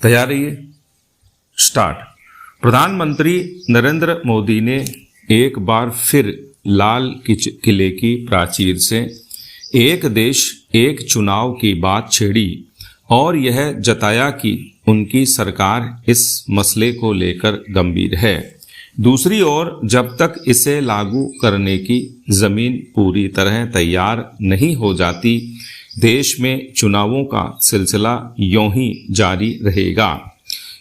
तैयार रहिए। स्टार्ट। प्रधानमंत्री नरेंद्र मोदी ने एक बार फिर लाल किले की प्राचीर से एक देश एक चुनाव की बात छेड़ी और यह जताया कि उनकी सरकार इस मसले को लेकर गंभीर है। दूसरी ओर जब तक इसे लागू करने की जमीन पूरी तरह तैयार नहीं हो जाती, देश में चुनावों का सिलसिला यूं ही जारी रहेगा।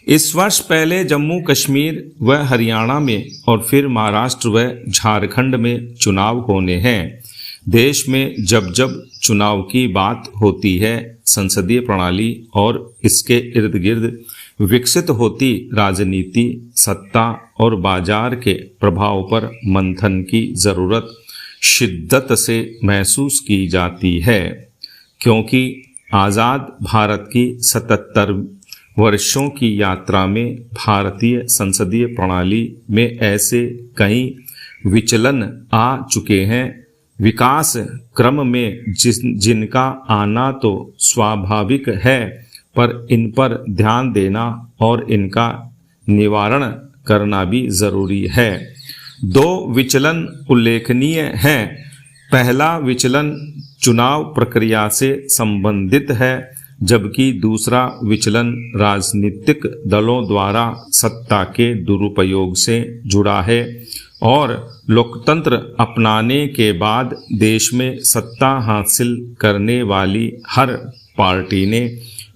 इस वर्ष पहले जम्मू कश्मीर व हरियाणा में और फिर महाराष्ट्र व झारखंड में चुनाव होने हैं। देश में जब जब चुनाव की बात होती है, संसदीय प्रणाली और इसके इर्द गिर्द विकसित होती राजनीति, सत्ता और बाजार के प्रभाव पर मंथन की जरूरत शिद्दत से महसूस की जाती है, क्योंकि आज़ाद भारत की 77 वर्षों की यात्रा में भारतीय संसदीय प्रणाली में ऐसे कई विचलन आ चुके हैं, विकास क्रम में जिनका आना तो स्वाभाविक है, पर इन पर ध्यान देना और इनका निवारण करना भी जरूरी है। दो विचलन उल्लेखनीय हैं। पहला विचलन चुनाव प्रक्रिया से संबंधित है, जबकि दूसरा विचलन राजनीतिक दलों द्वारा सत्ता के दुरुपयोग से जुड़ा है और लोकतंत्र अपनाने के बाद देश में सत्ता हासिल करने वाली हर पार्टी ने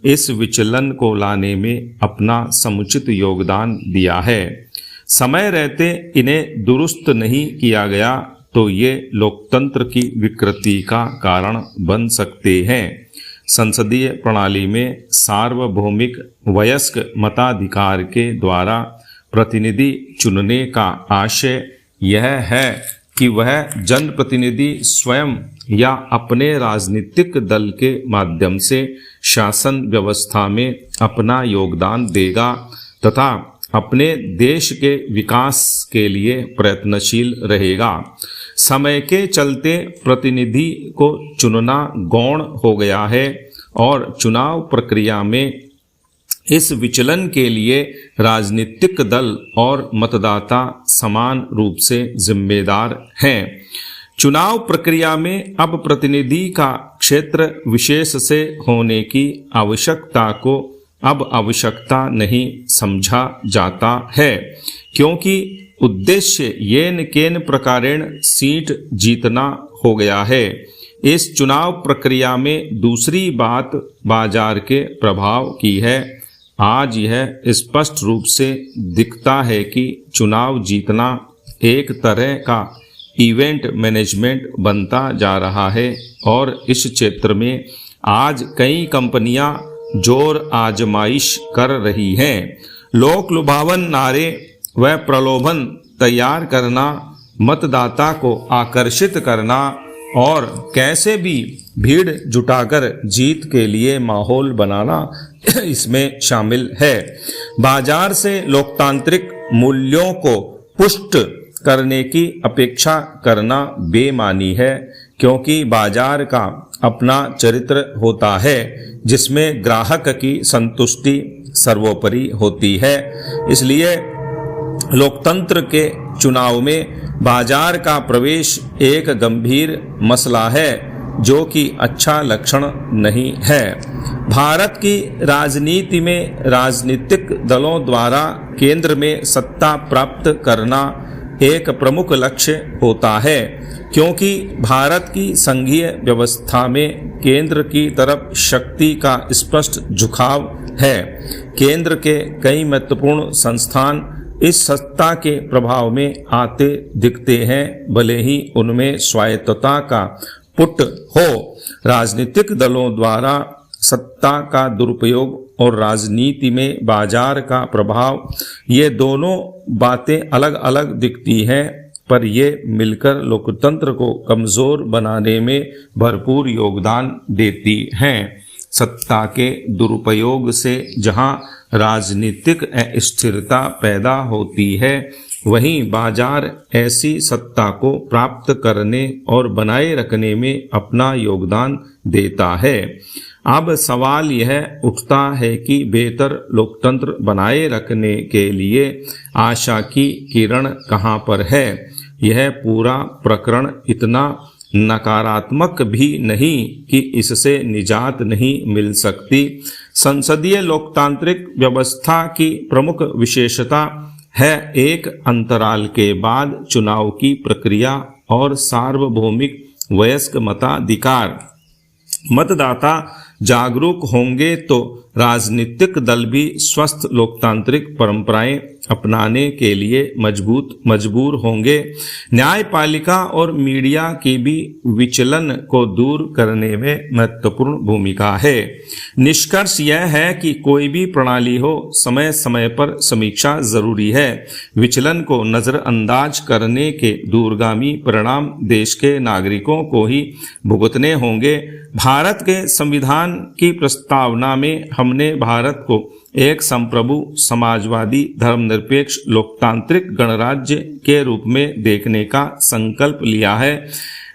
इस विचलन को लाने में अपना समुचित योगदान दिया है। समय रहते इन्हें दुरुस्त नहीं किया गया तो ये लोकतंत्र की विकृति का कारण बन सकते हैं। संसदीय प्रणाली में सार्वभौमिक वयस्क मताधिकार के द्वारा प्रतिनिधि चुनने का आशय यह है कि वह जनप्रतिनिधि स्वयं या अपने राजनीतिक दल के माध्यम से शासन व्यवस्था में अपना योगदान देगा तथा अपने देश के विकास के लिए प्रयत्नशील रहेगा। समय के चलते प्रतिनिधि को चुनना गौण हो गया है और चुनाव प्रक्रिया में इस विचलन के लिए राजनीतिक दल और मतदाता समान रूप से जिम्मेदार हैं। चुनाव प्रक्रिया में अब प्रतिनिधि का क्षेत्र विशेष से होने की आवश्यकता को अब आवश्यकता नहीं समझा जाता है, क्योंकि उद्देश्य येन केन प्रकारेण सीट जीतना हो गया है। इस चुनाव प्रक्रिया में दूसरी बात बाजार के प्रभाव की है। आज यह स्पष्ट रूप से दिखता है कि चुनाव जीतना एक तरह का इवेंट मैनेजमेंट बनता जा रहा है और इस क्षेत्र में आज कई कंपनियां जोर आजमाइश कर रही हैं। लोक लुभावन नारे व प्रलोभन तैयार करना, मतदाता को आकर्षित करना और कैसे भी भीड़ जुटाकर जीत के लिए माहौल बनाना इसमें शामिल है। बाजार से लोकतांत्रिक मूल्यों को पुष्ट करने की अपेक्षा करना बेमानी है, क्योंकि बाजार का अपना चरित्र होता है जिसमें ग्राहक की संतुष्टि सर्वोपरि होती है। इसलिए लोकतंत्र के चुनाव में बाजार का प्रवेश एक गंभीर मसला है, जो कि अच्छा लक्षण नहीं है। भारत की राजनीति में राजनीतिक दलों द्वारा केंद्र में सत्ता प्राप्त करना एक प्रमुख लक्ष्य होता है, क्योंकि भारत की संघीय व्यवस्था में केंद्र की तरफ शक्ति का स्पष्ट झुकाव है। केंद्र के कई महत्वपूर्ण संस्थान इस सत्ता के प्रभाव में आते दिखते हैं, भले ही उनमें स्वायत्तता का पुट हो। राजनीतिक दलों द्वारा सत्ता का दुरुपयोग और राजनीति में बाजार का प्रभाव, ये दोनों बातें अलग अलग दिखती हैं, पर ये मिलकर लोकतंत्र को कमजोर बनाने में भरपूर योगदान देती हैं। सत्ता के दुरुपयोग से जहां राजनीतिक अस्थिरता पैदा होती है, वहीं बाजार ऐसी सत्ता को प्राप्त करने और बनाए रखने में अपना योगदान देता है। अब सवाल यह उठता है कि बेहतर लोकतंत्र बनाए रखने के लिए आशा की किरण कहाँ पर है। यह पूरा प्रकरण इतना नकारात्मक भी नहीं कि इससे निजात नहीं मिल सकती। संसदीय लोकतांत्रिक व्यवस्था की प्रमुख विशेषता है एक अंतराल के बाद चुनाव की प्रक्रिया और सार्वभौमिक वयस्क मताधिकार। मतदाता जागरूक होंगे तो राजनीतिक दल भी स्वस्थ लोकतांत्रिक परंपराएं अपनाने के लिए मजबूर होंगे। न्यायपालिका और मीडिया की भी विचलन को दूर करने में महत्वपूर्ण भूमिका है। निष्कर्ष यह है कि कोई भी प्रणाली हो, समय समय पर समीक्षा जरूरी है। विचलन को नजरअंदाज करने के दूरगामी परिणाम देश के नागरिकों को ही भुगतने होंगे। भारत के संविधान की प्रस्तावना में हमने भारत को एक संप्रभु समाजवादी धर्मनिरपेक्ष लोकतांत्रिक गणराज्य के रूप में देखने का संकल्प लिया है।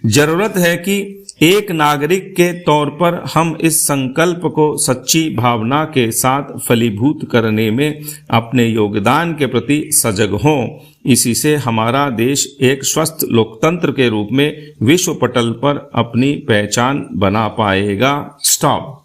जरूरत है कि एक नागरिक के तौर पर हम इस संकल्प को सच्ची भावना के साथ फलीभूत करने में अपने योगदान के प्रति सजग हों। इसी से हमारा देश एक स्वस्थ लोकतंत्र के रूप में विश्व पटल पर अपनी पहचान बना पाएगा। स्टॉप।